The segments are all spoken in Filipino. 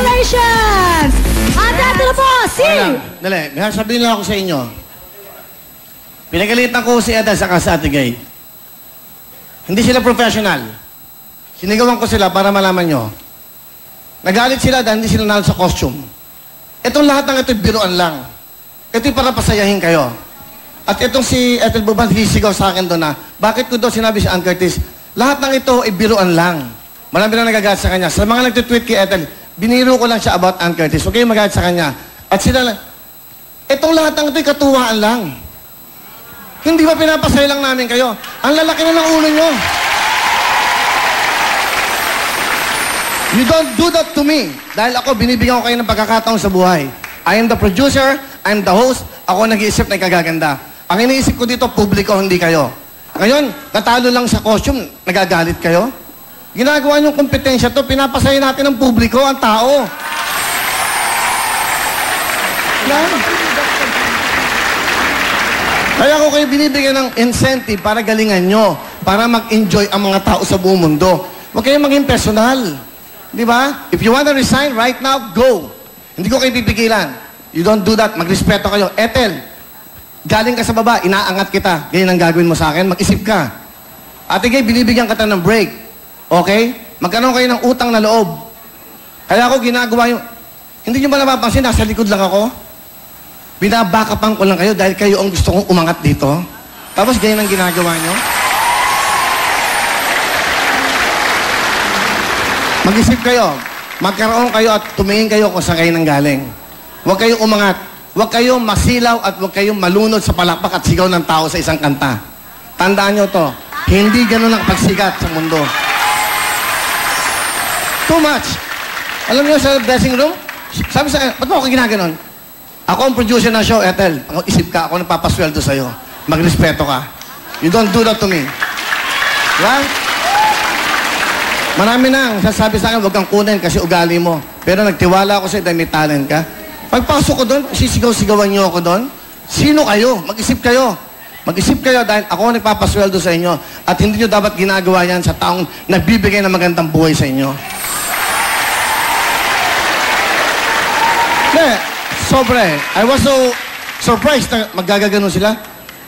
Congratulations! At ito na po, si... Dali, may sabihin lang ako sa inyo. Pinagalitan ko si Ethel saka si Ate Gay. Hindi sila professional. Sinigawan ko sila para malaman nyo. Nagalit sila dahil hindi sila nalo sa costume. Itong lahat ng ito, biruan lang. Ito'y para pasayahin kayo. At itong si Ethel Buban, sisigaw sa akin doon na, bakit ko daw sinabi si Ann Curtis, lahat ng ito ay biruan lang. Marami na nagagalit sa kanya. Sa mga nagtitweet kay Ethel, biniro ko lang siya about Ann Curtis. Huwag kayong magalit sa kanya. At sila lang, itong lahat ng ito'y katuwaan lang. Hindi ba pinapasaya lang namin kayo? Ang lalaki na ng ulo nyo. You don't do that to me. Dahil ako, binibigyan ko kayo ng pagkakataon sa buhay. I am the producer, I am the host, ako nag-iisip na ikagaganda. Ang iniisip ko dito, publiko, hindi kayo. Ngayon, natalo lang sa costume, nagagalit kayo? Ginagawa niyong kompetensya to, pinapasaya natin ng publiko, ang tao. Yan. Kaya ako kayo binibigyan ng incentive para galingan nyo, para mag-enjoy ang mga tao sa buong mundo. Huwag kayong maging personal. Di ba? If you want to resign right now, go. Hindi ko kayo pipigilan. You don't do that. Magrespeto kayo. Ethel, galing ka sa baba, inaangat kita. Ganyan ang gagawin mo sa akin. Mag-isip ka. Ate Gay, binibigyan kita ng break. Okay? Magkaroon kayo ng utang na loob. Kaya ako ginagawa yung... Hindi nyo ba napapansin? Nasa likod lang ako. Binabakapan ko lang kayo dahil kayo ang gusto kong umangat dito. Tapos ganyan ang ginagawa nyo. Mag-isip kayo, magkaroon kayo at tumingin kayo kung saan kayo nanggaling. Huwag kayong umangat, huwag kayong masilaw at huwag kayong malunod sa palakpak at sigaw ng tao sa isang kanta. Tandaan nyo to, hindi ganun ang pagsikat sa mundo. Too much. Alam nyo sa dressing room, sabi sa ba't mo ako ginaganon? Ako ang producer ng show, Ethel. Isip ka, ako nagpapasweldo sa'yo. Magrespeto ka. You don't do that to me. Diba? Marami na ang sasabi sa akin, huwag kang kunin kasi ugali mo. Pero nagtiwala ako sa'yo dahil may talent ka. Pagpasok ko doon, sisigaw-sigawan niyo ako doon. Sino kayo? Mag-isip kayo. Mag-isip kayo dahil ako nagpapasweldo sa inyo. At hindi nyo dapat ginagawa yan sa taong nagbibigay ng magandang buhay sa inyo. Sobre. I was so surprised na magagaganon sila.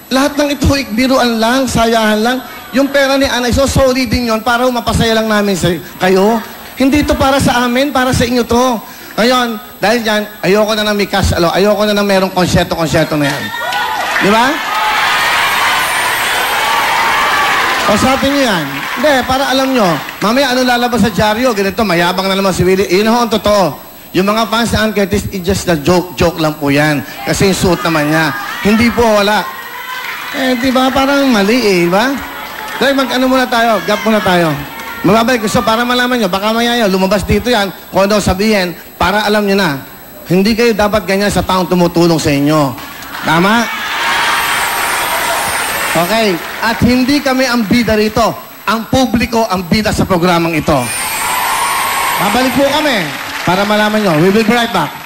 Lahat ng ito, biruan lang, sayahan lang. Yung pera ni Ana, so sorry din yon para mapasaya lang namin sa kayo. Hindi ito para sa amin, para sa inyo to. Ngayon, dahil dyan, ayoko na may cash, ayoko na merong konsyerto na yan. Di ba? Kausapin nyo yan. Hindi, para alam nyo, mamaya ano lalabas sa dyaryo, ganito, mayabang na naman si Willie. Yun ho, ang totoo. Yung mga fans ni Ann Curtis, it's just a joke lang po yan. Kasi yung suit naman niya. Hindi po, wala. Di ba? Parang mali di ba? Dahil mag-ano muna tayo, gap muna tayo. Mababalik gusto para malaman nyo, baka maya lumabas dito yan, kung ano sabihin, para alam nyo na, hindi kayo dapat ganyan sa taong tumutulong sa inyo. Tama? Okay. At hindi kami ang bida rito. Ang publiko ang bida sa programang ito. Babalik po kami para malaman nyo. We will be right back.